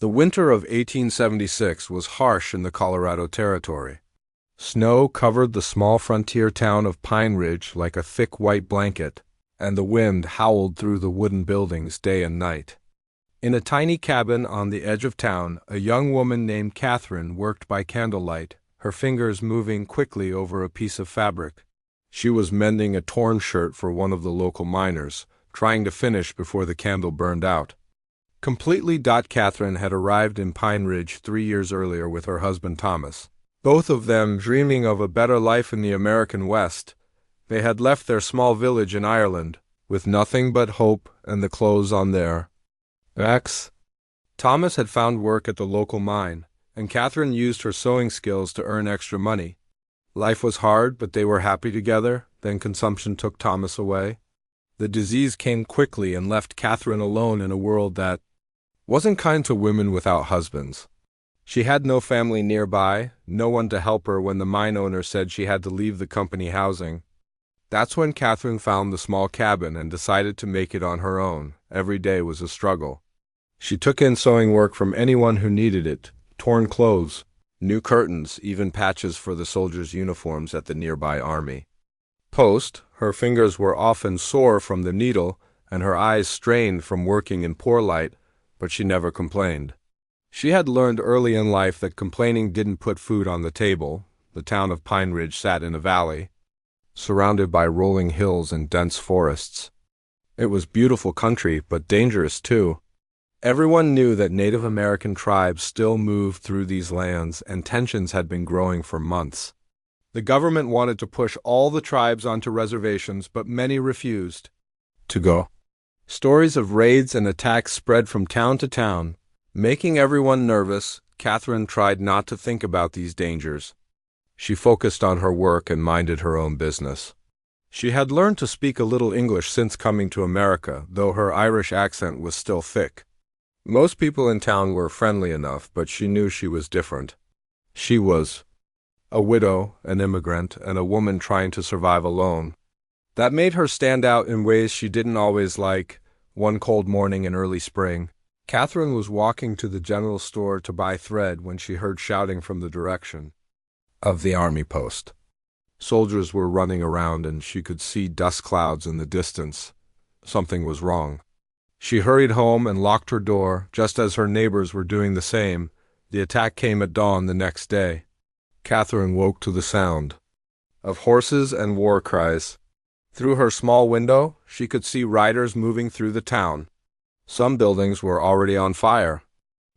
The winter of 1876 was harsh in the Colorado Territory. Snow covered the small frontier town of Pine Ridge like a thick white blanket, and the wind howled through the wooden buildings day and night. In a tiny cabin on the edge of town, a young woman named Catherine worked by candlelight, her fingers moving quickly over a piece of fabric. She was mending a torn shirt for one of the local miners, trying to finish before the candle burned out. Catherine had arrived in Pine Ridge 3 years earlier with her husband Thomas. Both of them dreaming of a better life in the American West. They had left their small village in Ireland, with nothing but hope and the clothes on their backs. Thomas had found work at the local mine, and Catherine used her sewing skills to earn extra money. Life was hard, but they were happy together. Then consumption took Thomas away. The disease came quickly and left Catherine alone in a world that wasn't kind to women without husbands. She had no family nearby, no one to help her when the mine owner said she had to leave the company housing. That's when Catherine found the small cabin and decided to make it on her own. Every day was a struggle. She took in sewing work from anyone who needed it, torn clothes, new curtains, even patches for the soldiers' uniforms at the nearby army post. Her fingers were often sore from the needle and her eyes strained from working in poor light, but she never complained. She had learned early in life that complaining didn't put food on the table. The town of Pine Ridge sat in a valley, surrounded by rolling hills and dense forests. It was beautiful country, but dangerous too. Everyone knew that Native American tribes still moved through these lands, and tensions had been growing for months. The government wanted to push all the tribes onto reservations, but many refused to go. Stories of raids and attacks spread from town to town, making everyone nervous. Catherine tried not to think about these dangers. She focused on her work and minded her own business. She had learned to speak a little English since coming to America, though her Irish accent was still thick. Most people in town were friendly enough, but she knew she was different. She was a widow, an immigrant, and a woman trying to survive alone. That made her stand out in ways she didn't always like. One cold morning in early spring, Catherine was walking to the general store to buy thread when she heard shouting from the direction of the army post. Soldiers were running around and she could see dust clouds in the distance. Something was wrong. She hurried home and locked her door, just as her neighbors were doing the same. The attack came at dawn the next day. Catherine woke to the sound of horses and war cries. Through her small window, she could see riders moving through the town. Some buildings were already on fire.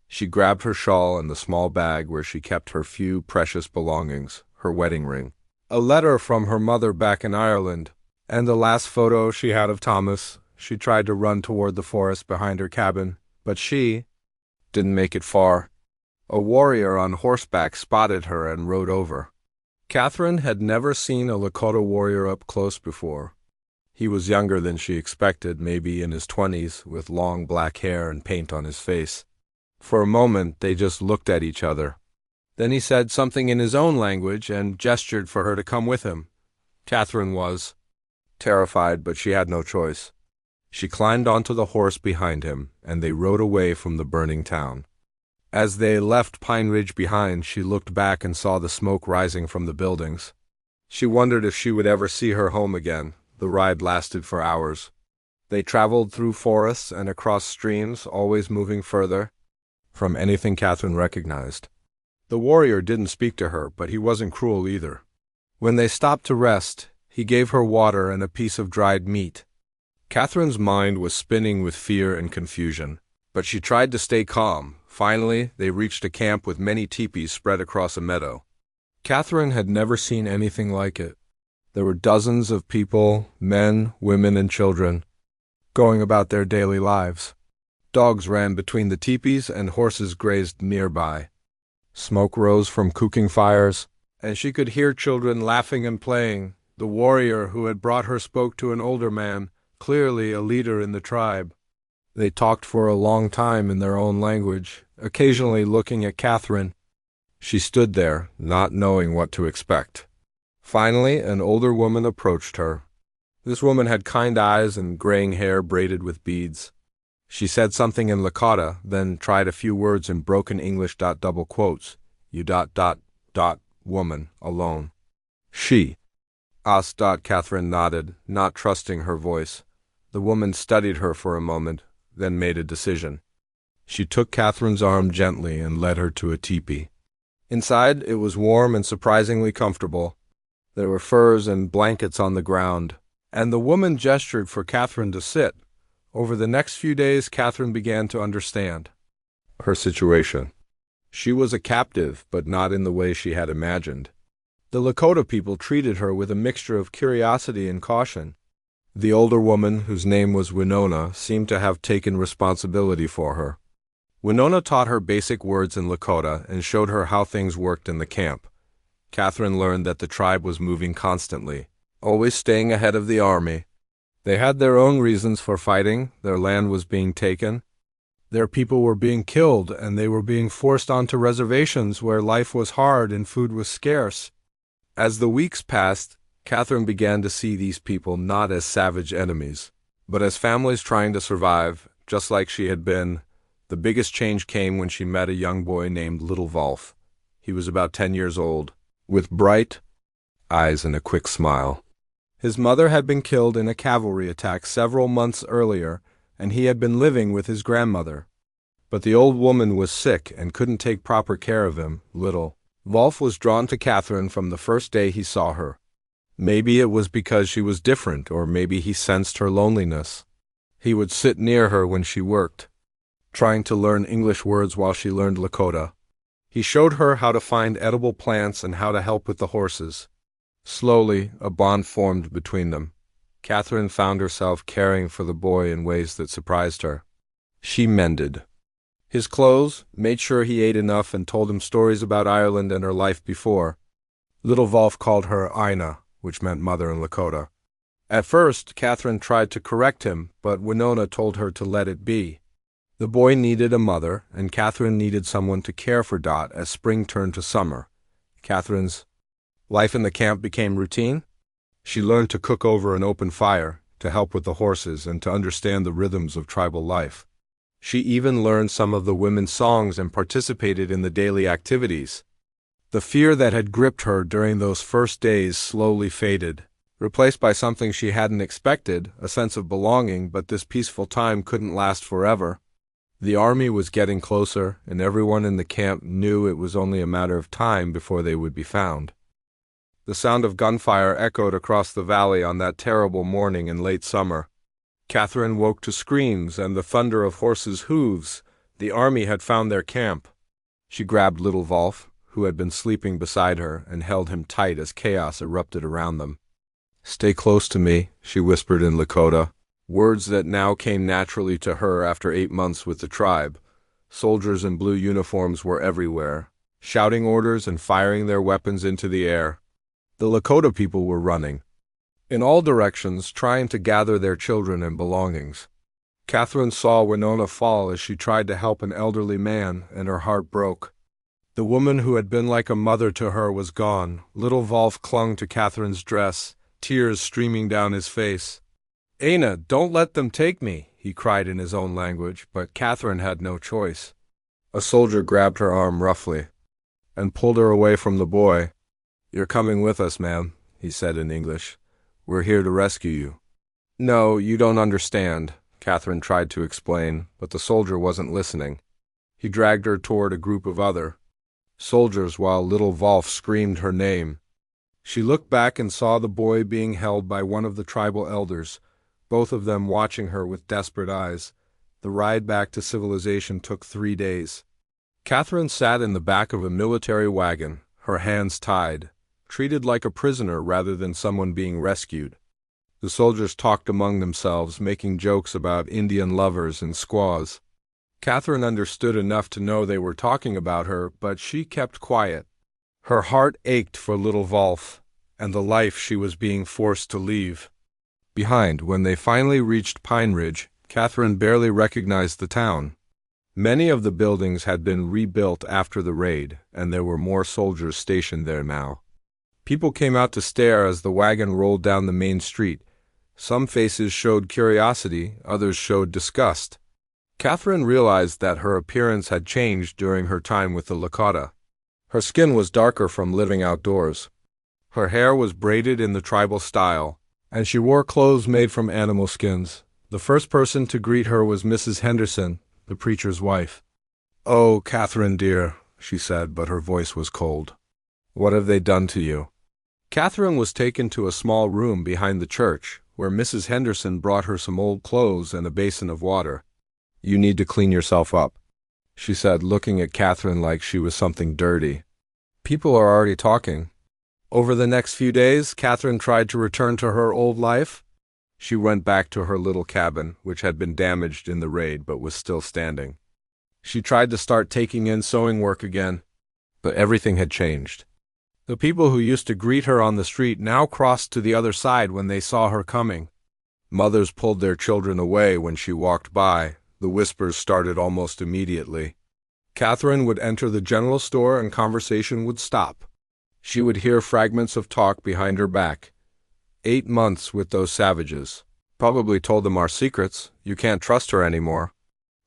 She grabbed her shawl and the small bag where she kept her few precious belongings, her wedding ring, a letter from her mother back in Ireland, and the last photo she had of Thomas. She tried to run toward the forest behind her cabin, but she didn't make it far. A warrior on horseback spotted her and rode over. Catherine had never seen a Lakota warrior up close before. He was younger than she expected, maybe in his 20s, with long black hair and paint on his face. For a moment, they just looked at each other. Then he said something in his own language and gestured for her to come with him. Catherine was terrified, but she had no choice. She climbed onto the horse behind him, and they rode away from the burning town. As they left Pine Ridge behind, she looked back and saw the smoke rising from the buildings. She wondered if she would ever see her home again. The ride lasted for hours. They traveled through forests and across streams, always moving further from anything Catherine recognized. The warrior didn't speak to her, but he wasn't cruel either. When they stopped to rest, he gave her water and a piece of dried meat. Catherine's mind was spinning with fear and confusion, but she tried to stay calm. Finally, they reached a camp with many teepees spread across a meadow. Catherine had never seen anything like it. There were dozens of people, men, women, and children, going about their daily lives. Dogs ran between the teepees and horses grazed nearby. Smoke rose from cooking fires, and she could hear children laughing and playing. The warrior who had brought her spoke to an older man, clearly a leader in the tribe. They talked for a long time in their own language, occasionally looking at Catherine. She stood there, not knowing what to expect. Finally, an older woman approached her. This woman had kind eyes and graying hair braided with beads. She said something in Lakota, then tried a few words in broken English. Double quotes. You ... woman, alone. She. Us. Catherine nodded, not trusting her voice. The woman studied her for a moment, then made a decision. She took Catherine's arm gently and led her to a teepee. Inside, it was warm and surprisingly comfortable. There were furs and blankets on the ground, and the woman gestured for Catherine to sit. Over the next few days, Catherine began to understand her situation. She was a captive, but not in the way she had imagined. The Lakota people treated her with a mixture of curiosity and caution. The older woman, whose name was Winona, seemed to have taken responsibility for her. Winona taught her basic words in Lakota and showed her how things worked in the camp. Catherine learned that the tribe was moving constantly, always staying ahead of the army. They had their own reasons for fighting. Their land was being taken. Their people were being killed, and they were being forced onto reservations where life was hard and food was scarce. As the weeks passed, Catherine began to see these people not as savage enemies, but as families trying to survive, just like she had been. The biggest change came when she met a young boy named Little Wolf. He was about 10 years old, with bright eyes and a quick smile. His mother had been killed in a cavalry attack several months earlier, and he had been living with his grandmother. But the old woman was sick and couldn't take proper care of him. Little Wolf was drawn to Catherine from the first day he saw her. Maybe it was because she was different, or maybe he sensed her loneliness. He would sit near her when she worked, trying to learn English words while she learned Lakota. He showed her how to find edible plants and how to help with the horses. Slowly, a bond formed between them. Catherine found herself caring for the boy in ways that surprised her. She mended his clothes, made sure he ate enough, and told him stories about Ireland and her life before. Little Wolf called her Ina, which meant mother in Lakota. At first, Catherine tried to correct him, but Winona told her to let it be. The boy needed a mother, and Catherine needed someone to care for Dot as spring turned to summer. Catherine's life in the camp became routine. She learned to cook over an open fire, to help with the horses, and to understand the rhythms of tribal life. She even learned some of the women's songs and participated in the daily activities. The fear that had gripped her during those first days slowly faded, replaced by something she hadn't expected, a sense of belonging, but this peaceful time couldn't last forever. The army was getting closer, and everyone in the camp knew it was only a matter of time before they would be found. The sound of gunfire echoed across the valley on that terrible morning in late summer. Catherine woke to screams and the thunder of horses' hooves. The army had found their camp. She grabbed Little Wolf, who had been sleeping beside her, and held him tight as chaos erupted around them. "Stay close to me," she whispered in Lakota, words that now came naturally to her after 8 months with the tribe. Soldiers in blue uniforms were everywhere, shouting orders and firing their weapons into the air. The Lakota people were running in all directions, trying to gather their children and belongings. Catherine saw Winona fall as she tried to help an elderly man, and her heart broke. The woman who had been like a mother to her was gone. Little Wolf clung to Catherine's dress, tears streaming down his face. "Ina, don't let them take me," he cried in his own language, but Catherine had no choice. A soldier grabbed her arm roughly and pulled her away from the boy. "You're coming with us, ma'am," he said in English. "We're here to rescue you." "No, you don't understand," Catherine tried to explain, but the soldier wasn't listening. He dragged her toward a group of other soldiers while Little Wolf screamed her name. She looked back and saw the boy being held by one of the tribal elders, both of them watching her with desperate eyes. The ride back to civilization took 3 days. Catherine sat in the back of a military wagon, her hands tied, treated like a prisoner rather than someone being rescued. The soldiers talked among themselves, making jokes about Indian lovers and squaws. Catherine understood enough to know they were talking about her, but she kept quiet. Her heart ached for Little Wolf and the life she was being forced to leave behind. When they finally reached Pine Ridge, Catherine barely recognized the town. Many of the buildings had been rebuilt after the raid, and there were more soldiers stationed there now. People came out to stare as the wagon rolled down the main street. Some faces showed curiosity, others showed disgust. Catherine realized that her appearance had changed during her time with the Lakota. Her skin was darker from living outdoors. Her hair was braided in the tribal style, and she wore clothes made from animal skins. The first person to greet her was Mrs. Henderson, the preacher's wife. "Oh, Catherine dear," she said, but her voice was cold. "What have they done to you?" Catherine was taken to a small room behind the church, where Mrs. Henderson brought her some old clothes and a basin of water. "You need to clean yourself up," she said, looking at Catherine like she was something dirty. "People are already talking." Over the next few days, Catherine tried to return to her old life. She went back to her little cabin, which had been damaged in the raid but was still standing. She tried to start taking in sewing work again, but everything had changed. The people who used to greet her on the street now crossed to the other side when they saw her coming. Mothers pulled their children away when she walked by. The whispers started almost immediately. Catherine would enter the general store and conversation would stop. She would hear fragments of talk behind her back. 8 months with those savages. Probably told them our secrets. You can't trust her anymore.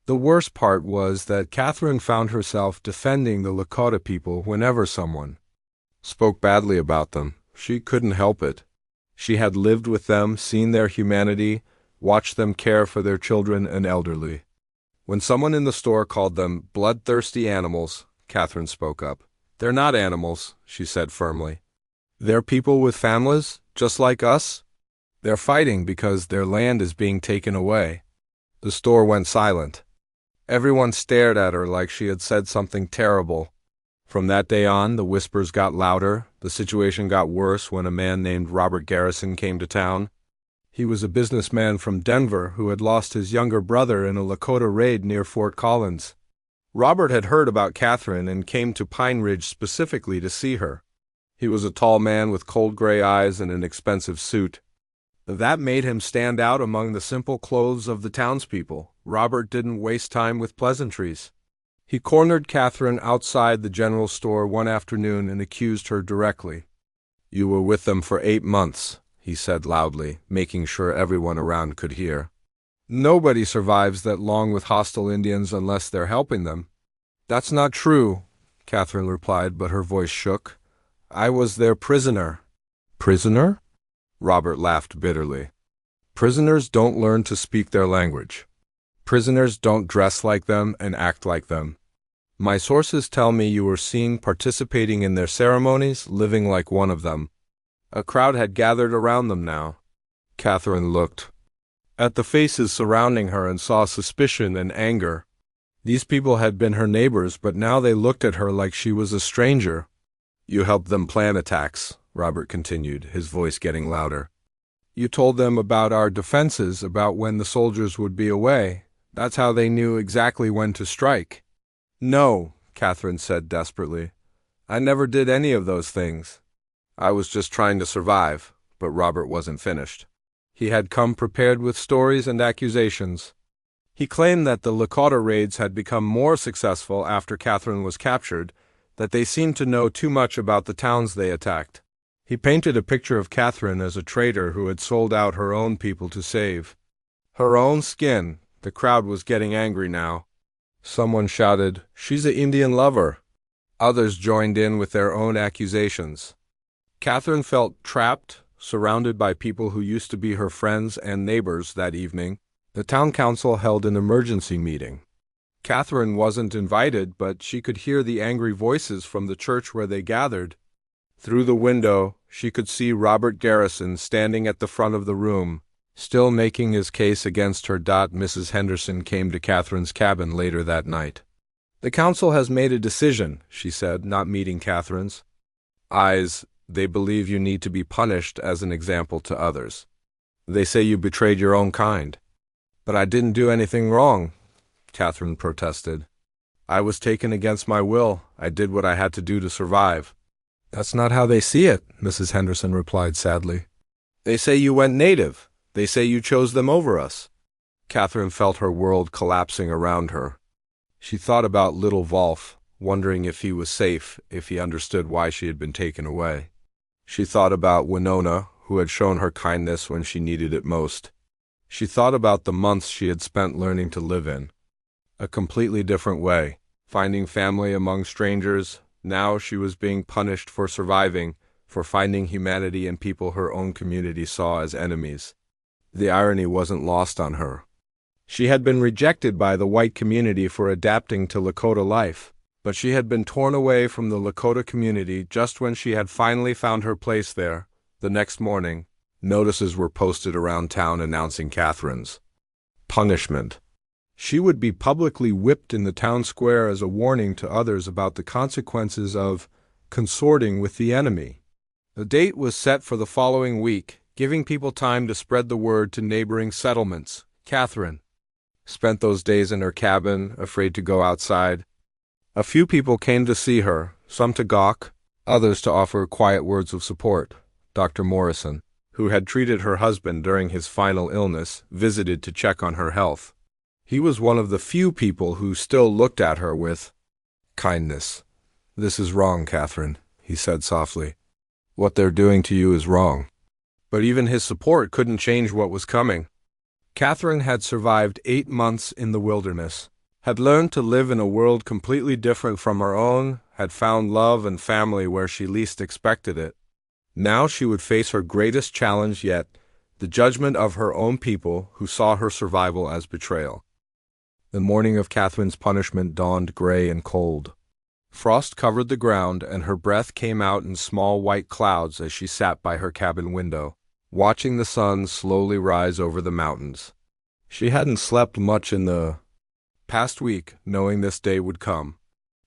The worst part was that Catherine found herself defending the Lakota people whenever someone spoke badly about them. She couldn't help it. She had lived with them, seen their humanity, watched them care for their children and elderly. When someone in the store called them bloodthirsty animals, Catherine spoke up. "They're not animals," she said firmly. "They're people with families, just like us. They're fighting because their land is being taken away." The store went silent. Everyone stared at her like she had said something terrible. From that day on, the whispers got louder. The situation got worse when a man named Robert Garrison came to town. He was a businessman from Denver who had lost his younger brother in a Lakota raid near Fort Collins. Robert had heard about Catherine and came to Pine Ridge specifically to see her. He was a tall man with cold gray eyes and an expensive suit. That made him stand out among the simple clothes of the townspeople. Robert didn't waste time with pleasantries. He cornered Catherine outside the general store one afternoon and accused her directly. "You were with them for 8 months, he said loudly, making sure everyone around could hear. "Nobody survives that long with hostile Indians unless they're helping them." "That's not true," Catherine replied, but her voice shook. "I was their prisoner." "Prisoner?" Robert laughed bitterly. "Prisoners don't learn to speak their language. Prisoners don't dress like them and act like them. My sources tell me you were seen participating in their ceremonies, living like one of them." A crowd had gathered around them now. Catherine looked at the faces surrounding her and saw suspicion and anger. These people had been her neighbors, but now they looked at her like she was a stranger. "You helped them plan attacks," Robert continued, his voice getting louder. "You told them about our defenses, about when the soldiers would be away. That's how they knew exactly when to strike." "No," Catherine said desperately. "I never did any of those things. I was just trying to survive." But Robert wasn't finished. He had come prepared with stories and accusations. He claimed that the Lakota raids had become more successful after Catherine was captured, that they seemed to know too much about the towns they attacked. He painted a picture of Catherine as a traitor who had sold out her own people to save her own skin. The crowd was getting angry now. Someone shouted, "She's an Indian lover." Others joined in with their own accusations. Catherine felt trapped, surrounded by people who used to be her friends and neighbors. That evening, the town council held an emergency meeting. Catherine wasn't invited, but she could hear the angry voices from the church where they gathered. Through the window, she could see Robert Garrison standing at the front of the room, still making his case against her. Mrs. Henderson came to Catherine's cabin later that night. "The council has made a decision," she said, not meeting Catherine's eyes. "They believe you need to be punished as an example to others. They say you betrayed your own kind." "But I didn't do anything wrong," Catherine protested. "I was taken against my will. I did what I had to do to survive." "That's not how they see it," Mrs. Henderson replied sadly. "They say you went native. They say you chose them over us." Catherine felt her world collapsing around her. She thought about little Wolf, wondering if he was safe, if he understood why she had been taken away. She thought about Winona, who had shown her kindness when she needed it most. She thought about the months she had spent learning to live in A completely different way. Finding family among strangers, now she was being punished for surviving, for finding humanity in people her own community saw as enemies. The irony wasn't lost on her. She had been rejected by the white community for adapting to Lakota life, but she had been torn away from the Lakota community just when she had finally found her place there. The next morning, notices were posted around town announcing Catherine's punishment. She would be publicly whipped in the town square as a warning to others about the consequences of consorting with the enemy. The date was set for the following week, giving people time to spread the word to neighboring settlements. Catherine spent those days in her cabin, afraid to go outside. A few people came to see her, some to gawk, others to offer quiet words of support. Dr. Morrison, who had treated her husband during his final illness, visited to check on her health. He was one of the few people who still looked at her with kindness. "This is wrong, Catherine," he said softly. "What they're doing to you is wrong." But even his support couldn't change what was coming. Catherine had survived 8 months in the wilderness, had learned to live in a world completely different from her own, had found love and family where she least expected it. Now she would face her greatest challenge yet, the judgment of her own people who saw her survival as betrayal. The morning of Catherine's punishment dawned gray and cold. Frost covered the ground, and her breath came out in small white clouds as she sat by her cabin window, watching the sun slowly rise over the mountains. She hadn't slept much in the past week, knowing this day would come.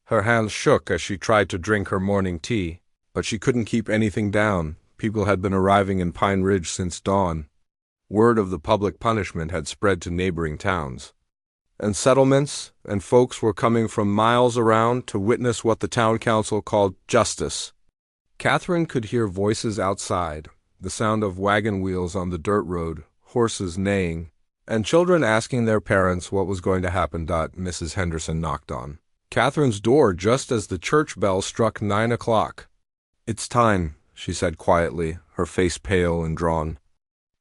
Her hands shook as she tried to drink her morning tea, but she couldn't keep anything down. People had been arriving in Pine Ridge since dawn. Word of the public punishment had spread to neighboring towns, and settlements and folks were coming from miles around to witness what the town council called justice. Catherine could hear voices outside, the sound of wagon wheels on the dirt road, horses neighing, and children asking their parents what was going to happen. Mrs. Henderson knocked on Catherine's door just as the church bell struck 9 o'clock. "It's time," she said quietly, her face pale and drawn.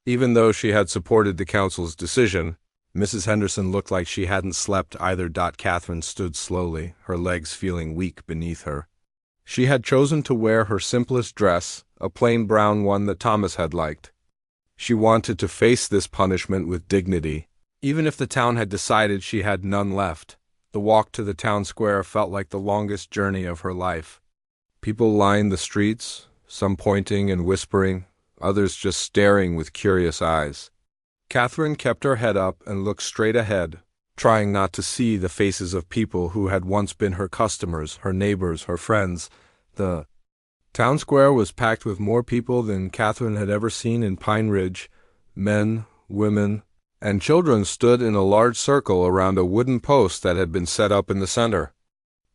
Even though she had supported the council's decision, Mrs. Henderson looked like she hadn't slept either. Catherine stood slowly, her legs feeling weak beneath her. She had chosen to wear her simplest dress, a plain brown one that Thomas had liked. She wanted to face this punishment with dignity, even if the town had decided she had none left. The walk to the town square felt like the longest journey of her life. People lined the streets, some pointing and whispering, others just staring with curious eyes. Catherine kept her head up and looked straight ahead, trying not to see the faces of people who had once been her customers, her neighbors, her friends. The town square was packed with more people than Catherine had ever seen in Pine Ridge. Men, women, and children stood in a large circle around a wooden post that had been set up in the center.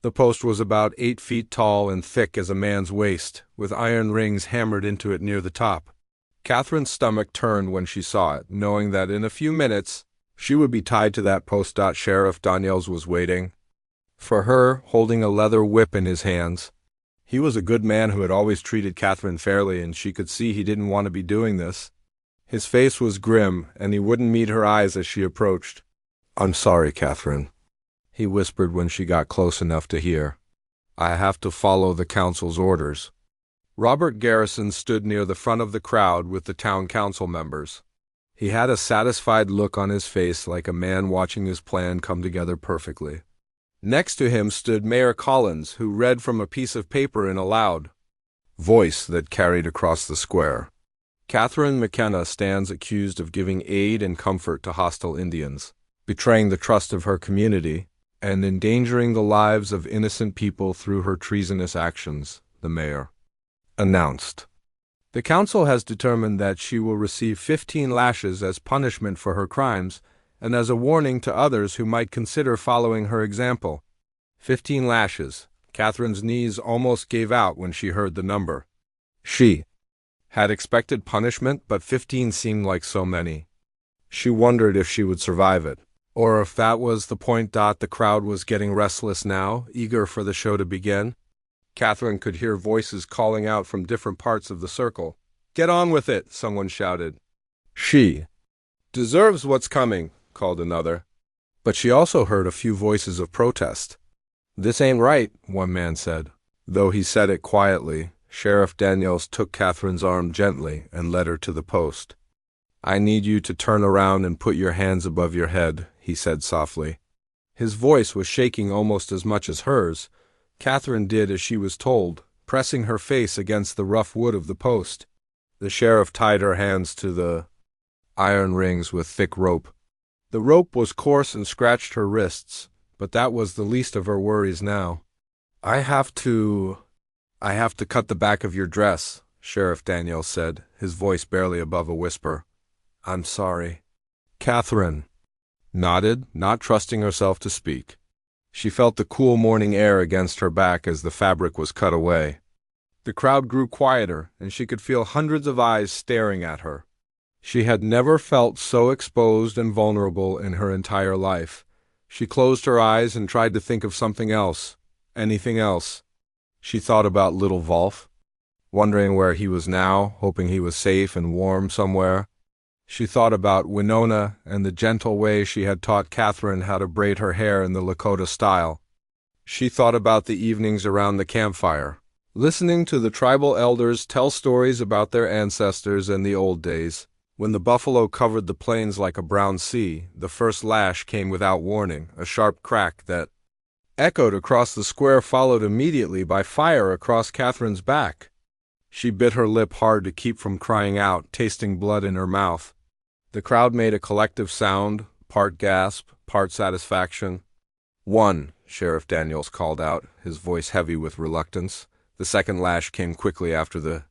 The post was about 8 feet tall and thick as a man's waist, with iron rings hammered into it near the top. Catherine's stomach turned when she saw it, knowing that in a few minutes she would be tied to that post. Sheriff Daniels was waiting for her, holding a leather whip in his hands. He was a good man who had always treated Catherine fairly, and she could see he didn't want to be doing this. His face was grim, and he wouldn't meet her eyes as she approached. "I'm sorry, Catherine," he whispered when she got close enough to hear. "I have to follow the council's orders." Robert Garrison stood near the front of the crowd with the town council members. He had a satisfied look on his face, like a man watching his plan come together perfectly. Next to him stood Mayor Collins, who read from a piece of paper in a loud voice that carried across the square. "Catherine McKenna stands accused of giving aid and comfort to hostile Indians, betraying the trust of her community, and endangering the lives of innocent people through her treasonous actions," the mayor announced. "The council has determined that she will receive 15 lashes as punishment for her crimes and as a warning to others who might consider following her example." 15 lashes. Catherine's knees almost gave out when she heard the number. She had expected punishment, but 15 seemed like so many. She wondered if she would survive it, or if that was the point. The crowd was getting restless now, eager for the show to begin. Catherine could hear voices calling out from different parts of the circle. "Get on with it," someone shouted. "She deserves what's coming," called another. But she also heard a few voices of protest. "This ain't right," one man said. Though he said it quietly, Sheriff Daniels took Catherine's arm gently and led her to the post. "I need you to turn around and put your hands above your head," he said softly. His voice was shaking almost as much as hers. Catherine did as she was told, pressing her face against the rough wood of the post. The sheriff tied her hands to the iron rings with thick rope. The rope was coarse and scratched her wrists, but that was the least of her worries now. I have to cut the back of your dress," Sheriff Daniels said, his voice barely above a whisper. "I'm sorry." Catherine nodded, not trusting herself to speak. She felt the cool morning air against her back as the fabric was cut away. The crowd grew quieter, and she could feel hundreds of eyes staring at her. She had never felt so exposed and vulnerable in her entire life. She closed her eyes and tried to think of something else, anything else. She thought about little Wolf, wondering where he was now, hoping he was safe and warm somewhere. She thought about Winona and the gentle way she had taught Catherine how to braid her hair in the Lakota style. She thought about the evenings around the campfire, listening to the tribal elders tell stories about their ancestors and the old days. When the buffalo covered the plains like a brown sea, the first lash came without warning, a sharp crack that echoed across the square, followed immediately by fire across Catherine's back. She bit her lip hard to keep from crying out, tasting blood in her mouth. The crowd made a collective sound, part gasp, part satisfaction. "One," Sheriff Daniels called out, his voice heavy with reluctance. The second lash came quickly after the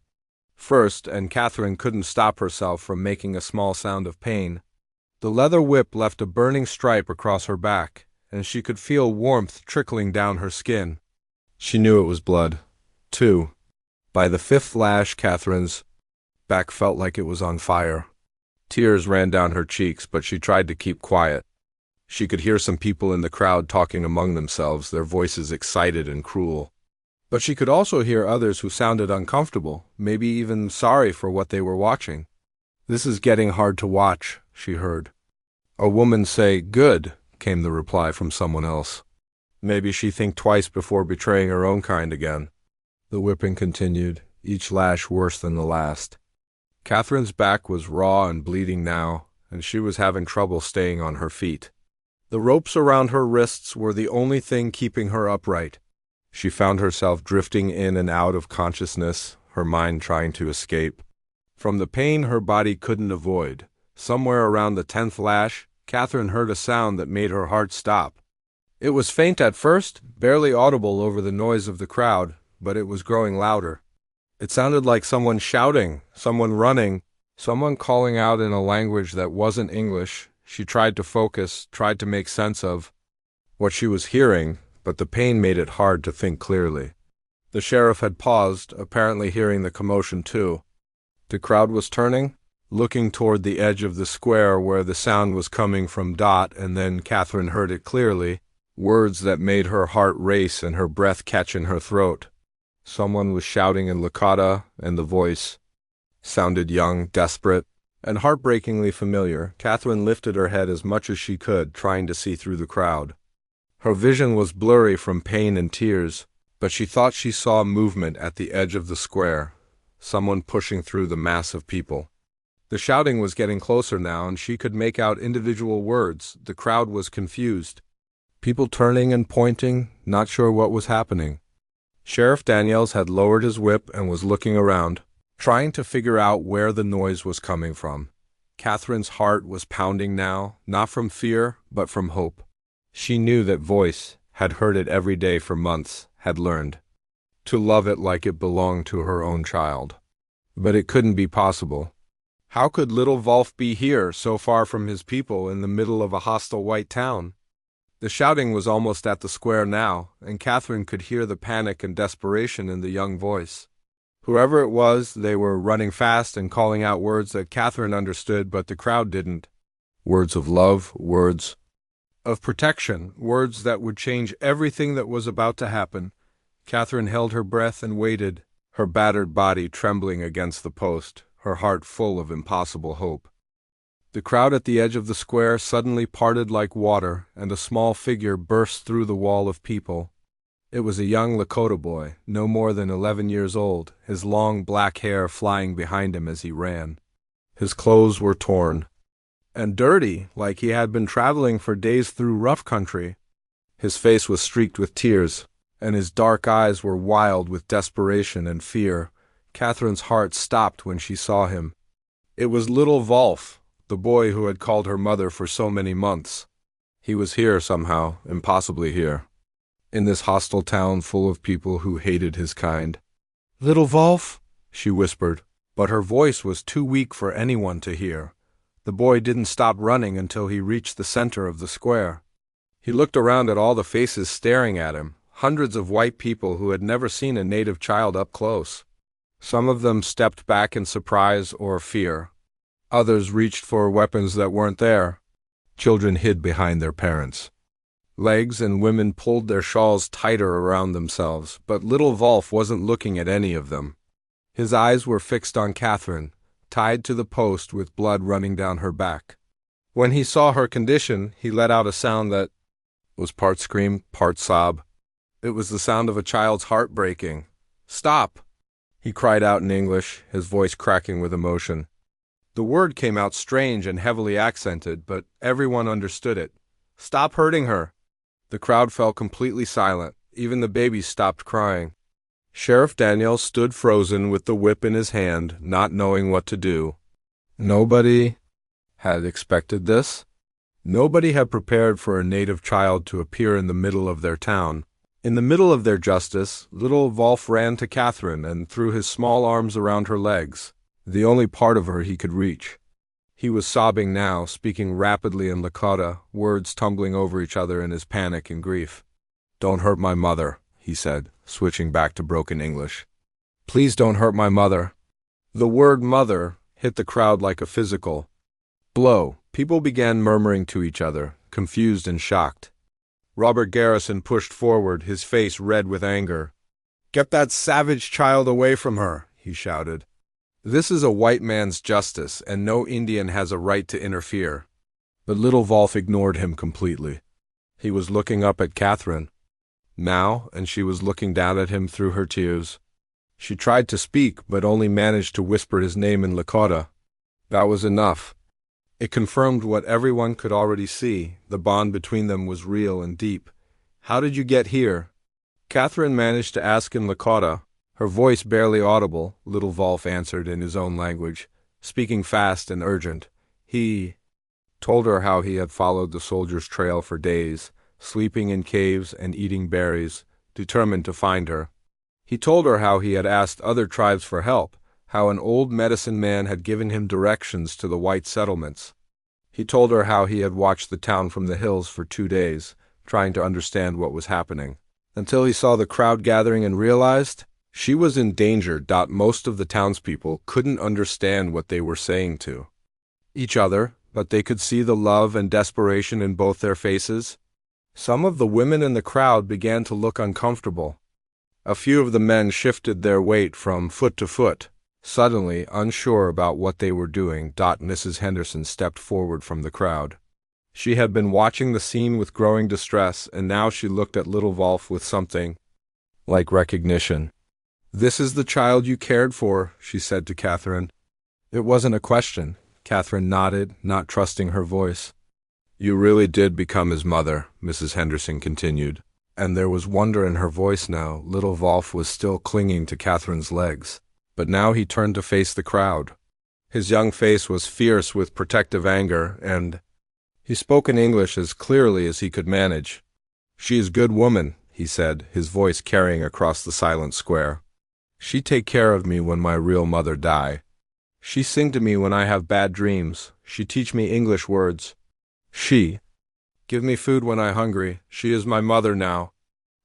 first, and Catherine couldn't stop herself from making a small sound of pain. The leather whip left a burning stripe across her back, and she could feel warmth trickling down her skin. She knew it was blood. 2. By the fifth lash, Catherine's back felt like it was on fire. Tears ran down her cheeks, but she tried to keep quiet. She could hear some people in the crowd talking among themselves, their voices excited and cruel. But she could also hear others who sounded uncomfortable, maybe even sorry for what they were watching. "This is getting hard to watch," she heard. A woman say, "Good," came the reply from someone else. Maybe she'd think twice before betraying her own kind again. The whipping continued, each lash worse than the last. Catherine's back was raw and bleeding now, and she was having trouble staying on her feet. The ropes around her wrists were the only thing keeping her upright. She found herself drifting in and out of consciousness, her mind trying to escape. From the pain her body couldn't avoid, somewhere around the 10th lash, Catherine heard a sound that made her heart stop. It was faint at first, barely audible over the noise of the crowd, but it was growing louder. It sounded like someone shouting, someone running, someone calling out in a language that wasn't English. She tried to focus, tried to make sense of what she was hearing, but the pain made it hard to think clearly. The sheriff had paused, apparently hearing the commotion too. The crowd was turning, looking toward the edge of the square where the sound was coming from. And then Catherine heard it clearly, words that made her heart race and her breath catch in her throat. Someone was shouting in Lakota, and the voice sounded young, desperate, and heartbreakingly familiar. Catherine lifted her head as much as she could, trying to see through the crowd. Her vision was blurry from pain and tears, but she thought she saw movement at the edge of the square, someone pushing through the mass of people. The shouting was getting closer now, and she could make out individual words. The crowd was confused. People turning and pointing, not sure what was happening. Sheriff Daniels had lowered his whip and was looking around, trying to figure out where the noise was coming from. Catherine's heart was pounding now, not from fear, but from hope. She knew that voice, had heard it every day for months, had learned to love it like it belonged to her own child. But it couldn't be possible. How could little Wolf be here, so far from his people, in the middle of a hostile white town? The shouting was almost at the square now, and Catherine could hear the panic and desperation in the young voice. Whoever it was, they were running fast and calling out words that Catherine understood, but the crowd didn't. Words of love, words of protection, words that would change everything that was about to happen. Catherine held her breath and waited, her battered body trembling against the post, her heart full of impossible hope. The crowd at the edge of the square suddenly parted like water, and a small figure burst through the wall of people. It was a young Lakota boy, no more than 11 years old, his long black hair flying behind him as he ran. His clothes were torn and dirty, like he had been traveling for days through rough country. His face was streaked with tears, and his dark eyes were wild with desperation and fear. Catherine's heart stopped when she saw him. It was little Volf, the boy who had called her mother for so many months. He was here somehow, impossibly here, in this hostile town full of people who hated his kind. "Little Volf," she whispered, but her voice was too weak for anyone to hear. The boy didn't stop running until he reached the center of the square. He looked around at all the faces staring at him, hundreds of white people who had never seen a native child up close. Some of them stepped back in surprise or fear. Others reached for weapons that weren't there. Children hid behind their parents. Legs and women pulled their shawls tighter around themselves, but little Volf wasn't looking at any of them. His eyes were fixed on Catherine, tied to the post with blood running down her back. When he saw her condition, he let out a sound that was part scream, part sob. It was the sound of a child's heart breaking. "Stop!" he cried out in English, his voice cracking with emotion. The word came out strange and heavily accented, but everyone understood it. "Stop hurting her!" The crowd fell completely silent. Even the babies stopped crying. Sheriff Daniel stood frozen with the whip in his hand, not knowing what to do. Nobody had expected this. Nobody had prepared for a native child to appear in the middle of their town. In the middle of their justice, little Volf ran to Catherine and threw his small arms around her legs, the only part of her he could reach. He was sobbing now, speaking rapidly in Lakota, words tumbling over each other in his panic and grief. "Don't hurt my mother," he said, switching back to broken English. "Please don't hurt my mother." The word mother hit the crowd like a physical blow. People began murmuring to each other, confused and shocked. Robert Garrison pushed forward, his face red with anger. "Get that savage child away from her," he shouted. "This is a white man's justice, and no Indian has a right to interfere." But little Volf ignored him completely. He was looking up at Catherine now, and she was looking down at him through her tears. She tried to speak, but only managed to whisper his name in Lakota. That was enough. It confirmed what everyone could already see. The bond between them was real and deep. "How did you get here?" Catherine managed to ask in Lakota. Her voice barely audible, little Volf answered in his own language, speaking fast and urgent. He told her how he had followed the soldiers' trail for days, sleeping in caves and eating berries, determined to find her. He told her how he had asked other tribes for help, how an old medicine man had given him directions to the white settlements. He told her how he had watched the town from the hills for 2 days, trying to understand what was happening, until he saw the crowd gathering and realized she was in danger. Most of the townspeople couldn't understand what they were saying to each other, but they could see the love and desperation in both their faces. Some of the women in the crowd began to look uncomfortable. A few of the men shifted their weight from foot to foot, suddenly unsure about what they were doing. Mrs. Henderson stepped forward from the crowd. She had been watching the scene with growing distress, and now she looked at little Volf with something like recognition. "This is the child you cared for," she said to Catherine. It wasn't a question. Catherine nodded, not trusting her voice. "You really did become his mother," Mrs. Henderson continued, and there was wonder in her voice now. Little Volf was still clinging to Catherine's legs, but now he turned to face the crowd. His young face was fierce with protective anger, and he spoke in English as clearly as he could manage. "She is good woman," he said, his voice carrying across the silent square. "She take care of me when my real mother die. She sing to me when I have bad dreams. She teach me English words. She give me food when I hungry. She is my mother now."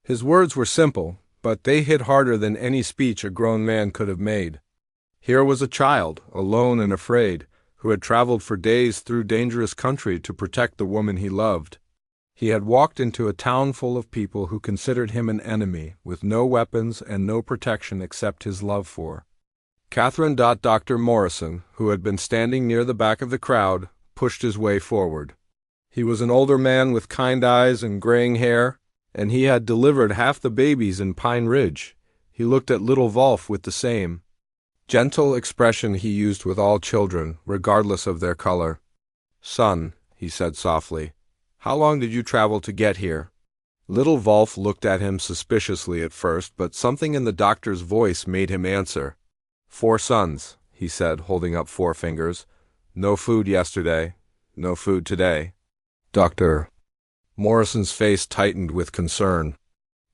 His words were simple, but they hit harder than any speech a grown man could have made. Here was a child, alone and afraid, who had traveled for days through dangerous country to protect the woman he loved. He had walked into a town full of people who considered him an enemy, with no weapons and no protection except his love for Catherine. Dr. Morrison, who had been standing near the back of the crowd, pushed his way forward. He was an older man with kind eyes and graying hair, and he had delivered half the babies in Pine Ridge. He looked at little Wolf with the same gentle expression he used with all children, regardless of their color. "Son," he said softly, "how long did you travel to get here?" Little Wolf looked at him suspiciously at first, but something in the doctor's voice made him answer. "4 sons," he said, holding up 4 fingers. "No food yesterday, no food today." Dr. Morrison's face tightened with concern.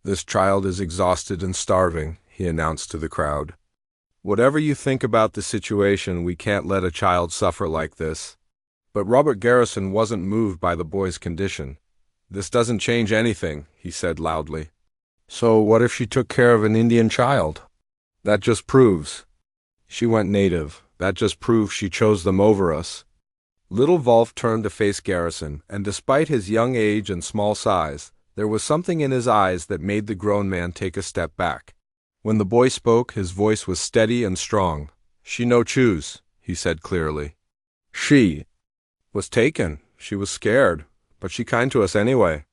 "This child is exhausted and starving," he announced to the crowd. "Whatever you think about the situation, we can't let a child suffer like this." But Robert Garrison wasn't moved by the boy's condition. "This doesn't change anything," he said loudly. "So what if she took care of an Indian child? That just proves she went native. That just proves she chose them over us." Little Wolf turned to face Garrison, and despite his young age and small size, there was something in his eyes that made the grown man take a step back. When the boy spoke, his voice was steady and strong. "She no choose," he said clearly. "She was taken. She was scared, but she kind to us anyway.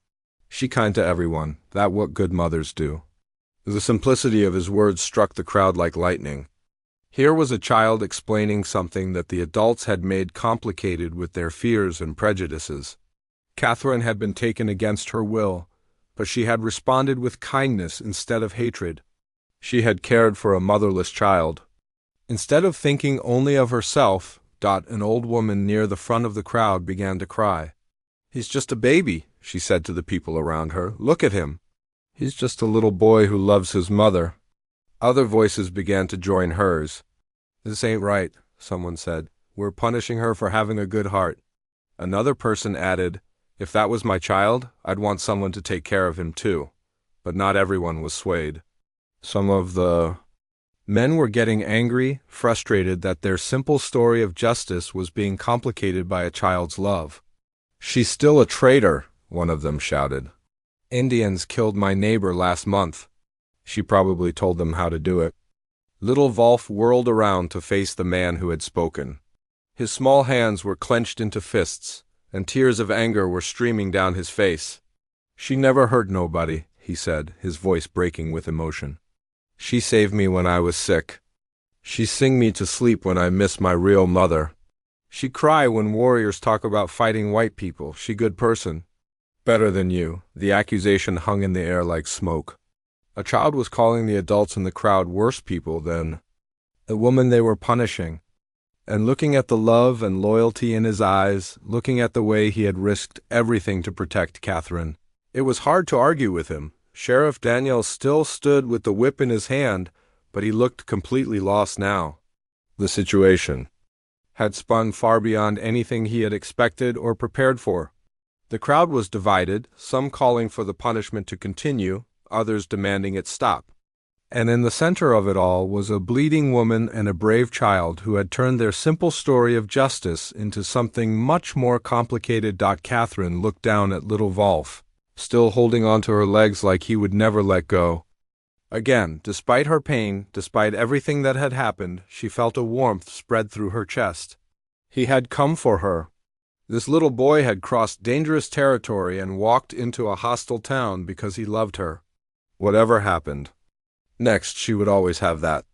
She kind to everyone. That what good mothers do." The simplicity of his words struck the crowd like lightning. Here was a child explaining something that the adults had made complicated with their fears and prejudices. Catherine had been taken against her will, but she had responded with kindness instead of hatred. She had cared for a motherless child. Instead of thinking only of herself, an old woman near the front of the crowd began to cry. "He's just a baby," she said to the people around her. "Look at him. He's just a little boy who loves his mother." Other voices began to join hers. "This ain't right," someone said. "We're punishing her for having a good heart." Another person added, "If that was my child, I'd want someone to take care of him too." But not everyone was swayed. Some of the men were getting angry, frustrated that their simple story of justice was being complicated by a child's love. "She's still a traitor," one of them shouted. "Indians killed my neighbor last month. She probably told them how to do it." Little Wolf whirled around to face the man who had spoken. His small hands were clenched into fists, and tears of anger were streaming down his face. "She never hurt nobody," he said, his voice breaking with emotion. "She saved me when I was sick. She sing me to sleep when I miss my real mother. She cry when warriors talk about fighting white people. She good person. Better than you." The accusation hung in the air like smoke. A child was calling the adults in the crowd worse people than the woman they were punishing. And looking at the love and loyalty in his eyes, looking at the way he had risked everything to protect Catherine, it was hard to argue with him. Sheriff Daniels still stood with the whip in his hand, but he looked completely lost now. The situation had spun far beyond anything he had expected or prepared for. The crowd was divided, some calling for the punishment to continue, others demanding it stop. And in the center of it all was a bleeding woman and a brave child who had turned their simple story of justice into something much more complicated. Catherine looked down at little Wolf, still holding onto her legs like he would never let go. Again, despite her pain, despite everything that had happened, she felt a warmth spread through her chest. He had come for her. This little boy had crossed dangerous territory and walked into a hostile town because he loved her. Whatever happened next, she would always have that.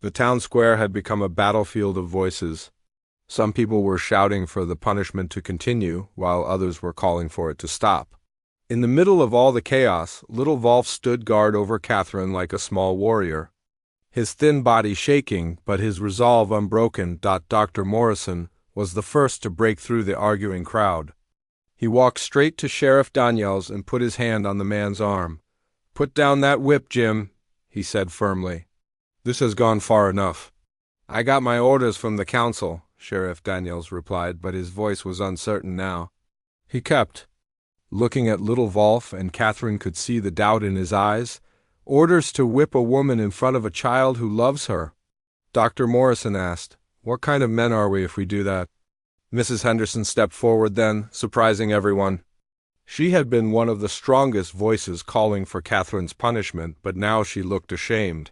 The town square had become a battlefield of voices. Some people were shouting for the punishment to continue, while others were calling for it to stop. In the middle of all the chaos, little Wolf stood guard over Catherine like a small warrior. His thin body shaking, but his resolve unbroken. Dr. Morrison was the first to break through the arguing crowd. He walked straight to Sheriff Daniels and put his hand on the man's arm. "Put down that whip, Jim," he said firmly. "This has gone far enough." "I got my orders from the council," Sheriff Daniels replied, but his voice was uncertain now. He kept looking at little Wolf, and Catherine could see the doubt in his eyes. "Orders to whip a woman in front of a child who loves her?" Dr. Morrison asked. "What kind of men are we if we do that?" Mrs. Henderson stepped forward then, surprising everyone. She had been one of the strongest voices calling for Catherine's punishment, but now she looked ashamed.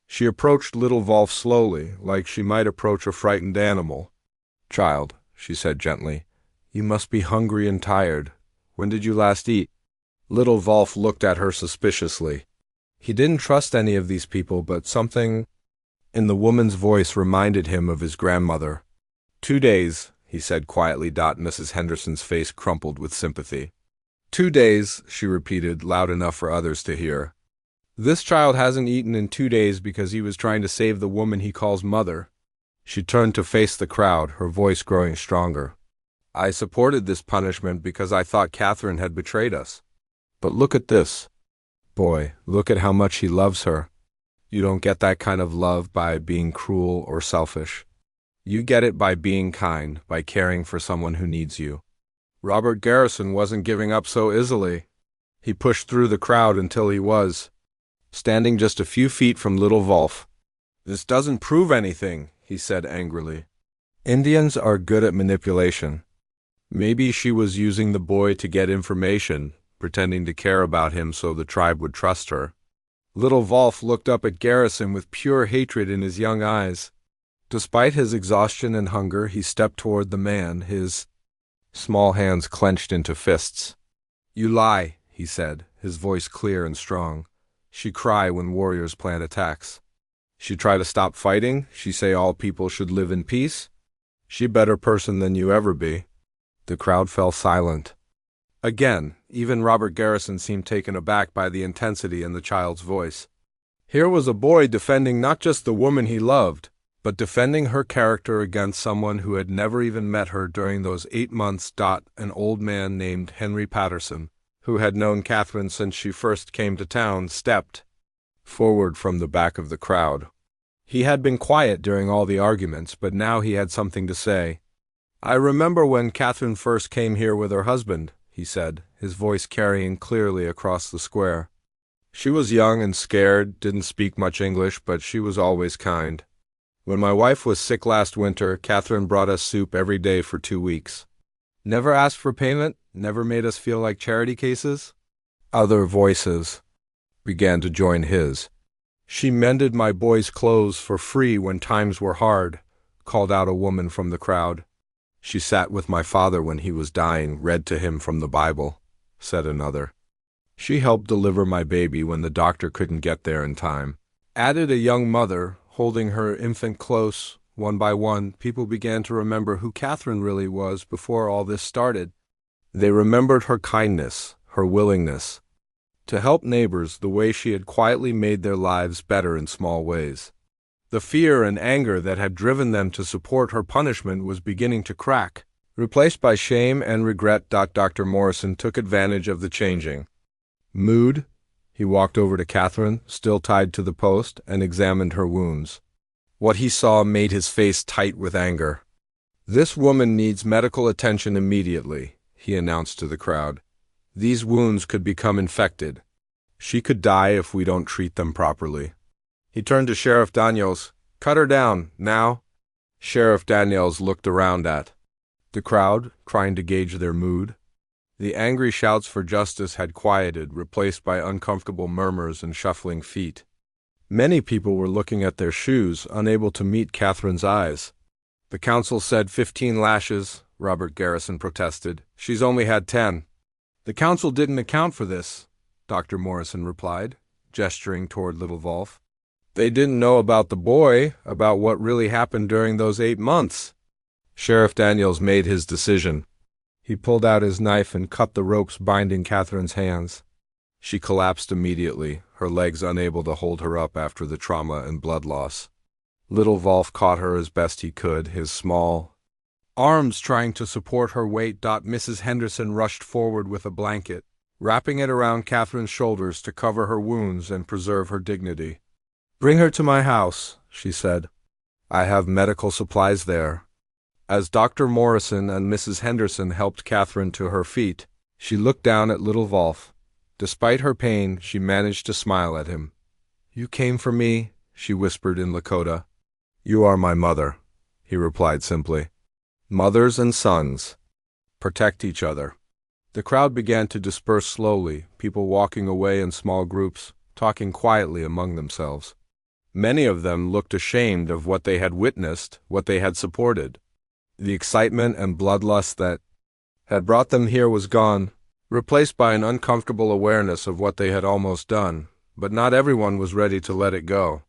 She approached little Wolf slowly, like she might approach a frightened animal. "Child," she said gently. You must be hungry and tired. When did you last eat? Little Wolf looked at her suspiciously. He didn't trust any of these people, but something in the woman's voice reminded him of his grandmother. 2 days, he said quietly. Mrs. Henderson's face crumpled with sympathy. 2 days, she repeated, loud enough for others to hear. This child hasn't eaten in 2 days because he was trying to save the woman he calls mother. She turned to face the crowd, her voice growing stronger. I supported this punishment because I thought Catherine had betrayed us. But look at this. Boy, look at how much he loves her. You don't get that kind of love by being cruel or selfish. You get it by being kind, by caring for someone who needs you. Robert Garrison wasn't giving up so easily. He pushed through the crowd until he was standing just a few feet from Little Wolf. This doesn't prove anything, he said angrily. Indians are good at manipulation. Maybe she was using the boy to get information, pretending to care about him so the tribe would trust her. Little Wolf looked up at Garrison with pure hatred in his young eyes. Despite his exhaustion and hunger, he stepped toward the man, his small hands clenched into fists. You lie, he said, his voice clear and strong. She cry when warriors plan attacks. She try to stop fighting, she say all people should live in peace. She better person than you ever be. The crowd fell silent. Again, even Robert Garrison seemed taken aback by the intensity in the child's voice. Here was a boy defending not just the woman he loved, but defending her character against someone who had never even met her during those 8 months. An old man named Henry Patterson, who had known Catherine since she first came to town, stepped forward from the back of the crowd. He had been quiet during all the arguments, but now he had something to say. I remember when Catherine first came here with her husband, he said, his voice carrying clearly across the square. She was young and scared, didn't speak much English, but she was always kind. When my wife was sick last winter, Catherine brought us soup every day for 2 weeks. Never asked for payment, never made us feel like charity cases. Other voices began to join his. She mended my boy's clothes for free when times were hard, called out a woman from the crowd. She sat with my father when he was dying, read to him from the Bible, said another. She helped deliver my baby when the doctor couldn't get there in time. Added a young mother, holding her infant close. One by one, people began to remember who Catherine really was before all this started. They remembered her kindness, her willingness to help neighbors, the way she had quietly made their lives better in small ways. The fear and anger that had driven them to support her punishment was beginning to crack, replaced by shame and regret. Dr. Morrison took advantage of the changing mood. He walked over to Catherine, still tied to the post, and examined her wounds. What he saw made his face tight with anger. This woman needs medical attention immediately, he announced to the crowd. These wounds could become infected. She could die if we don't treat them properly. He turned to Sheriff Daniels. Cut her down, now. Sheriff Daniels looked around at the crowd, trying to gauge their mood. The angry shouts for justice had quieted, replaced by uncomfortable murmurs and shuffling feet. Many people were looking at their shoes, unable to meet Catherine's eyes. The council said 15 lashes, Robert Garrison protested. She's only had 10. The council didn't account for this, Dr. Morrison replied, gesturing toward Little Wolf. They didn't know about the boy, about what really happened during those 8 months. Sheriff Daniels made his decision. He pulled out his knife and cut the ropes binding Catherine's hands. She collapsed immediately, her legs unable to hold her up after the trauma and blood loss. Little Wolf caught her as best he could, his small arms trying to support her weight. Mrs. Henderson rushed forward with a blanket, wrapping it around Catherine's shoulders to cover her wounds and preserve her dignity. Bring her to my house, she said. I have medical supplies there. As Dr. Morrison and Mrs. Henderson helped Catherine to her feet, she looked down at Little Wolf. Despite her pain, she managed to smile at him. You came for me, she whispered in Lakota. You are my mother, he replied simply. Mothers and sons protect each other. The crowd began to disperse slowly, people walking away in small groups, talking quietly among themselves. Many of them looked ashamed of what they had witnessed, what they had supported. The excitement and bloodlust that had brought them here was gone, replaced by an uncomfortable awareness of what they had almost done, but not everyone was ready to let it go.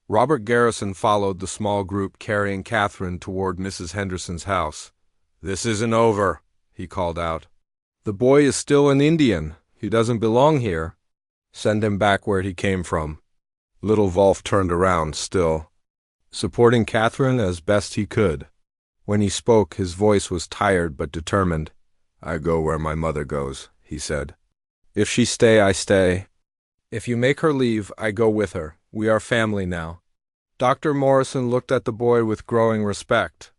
Robert Garrison followed the small group carrying Catherine toward Mrs. Henderson's house. "This isn't over," he called out. "The boy is still an Indian. He doesn't belong here. Send him back where he came from." Little Wolf turned around, still supporting Catherine as best he could. When he spoke, his voice was tired but determined. "I go where my mother goes," he said. "If she stay, I stay. If you make her leave, I go with her. We are family now." Dr. Morrison looked at the boy with growing respect.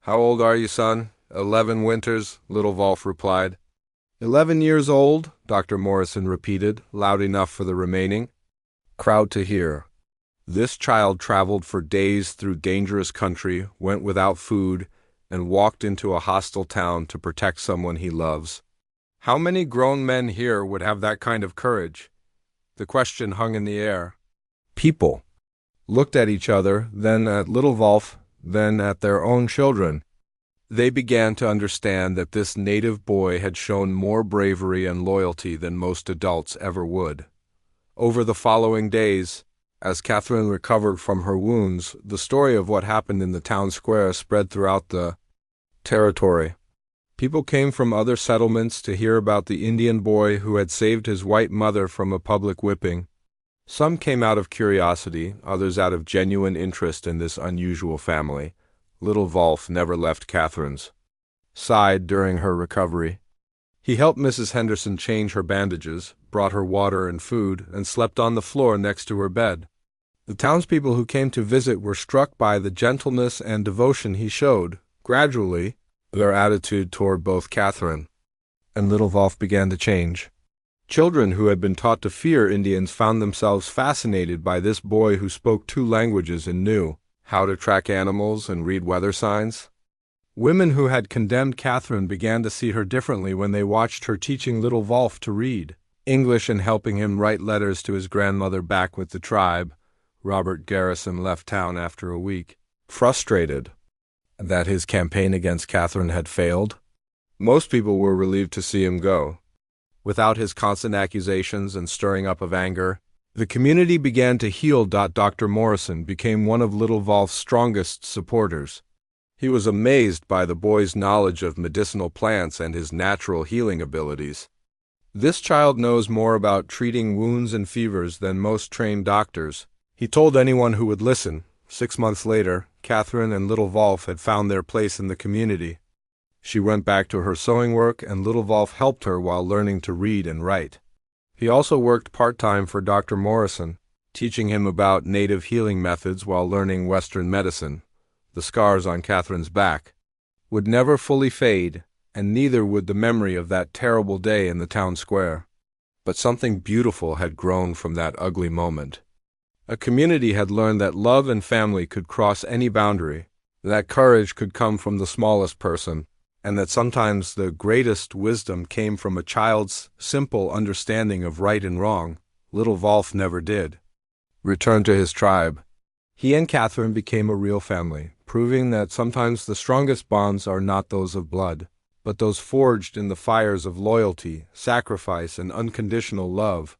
"How old are you, son?" 11 winters, Little Wolf replied. 11 years old, Dr. Morrison repeated, loud enough for the remaining crowd to hear. This child traveled for days through dangerous country, went without food, and walked into a hostile town to protect someone he loves. How many grown men here would have that kind of courage? The question hung in the air. People looked at each other, then at Little Wolf, then at their own children. They began to understand that this native boy had shown more bravery and loyalty than most adults ever would. Over the following days, as Catherine recovered from her wounds, the story of what happened in the town square spread throughout the territory. People came from other settlements to hear about the Indian boy who had saved his white mother from a public whipping. Some came out of curiosity, others out of genuine interest in this unusual family. Little Wolf never left Catherine's side during her recovery. He helped Mrs. Henderson change her bandages, brought her water and food, and slept on the floor next to her bed. The townspeople who came to visit were struck by the gentleness and devotion he showed. Gradually, their attitude toward both Catherine and Little Wolf began to change. Children who had been taught to fear Indians found themselves fascinated by this boy who spoke 2 languages and knew how to track animals and read weather signs. Women who had condemned Catherine began to see her differently when they watched her teaching Little Wolf to read English and helping him write letters to his grandmother back with the tribe. Robert Garrison left town after a week, frustrated that his campaign against Catherine had failed. Most people were relieved to see him go. Without his constant accusations and stirring up of anger, the community began to heal. Dr. Morrison became one of Little Wolf's strongest supporters. He was amazed by the boy's knowledge of medicinal plants and his natural healing abilities. "This child knows more about treating wounds and fevers than most trained doctors," he told anyone who would listen. 6 months later, Catherine and Little Wolf had found their place in the community. She went back to her sewing work, and Little Wolf helped her while learning to read and write. He also worked part-time for Dr. Morrison, teaching him about native healing methods while learning Western medicine. The scars on Catherine's back would never fully fade, and neither would the memory of that terrible day in the town square. But something beautiful had grown from that ugly moment. A community had learned that love and family could cross any boundary, that courage could come from the smallest person, and that sometimes the greatest wisdom came from a child's simple understanding of right and wrong. Little Wolf never did return to his tribe. He and Catherine became a real family, proving that sometimes the strongest bonds are not those of blood, but those forged in the fires of loyalty, sacrifice, and unconditional love.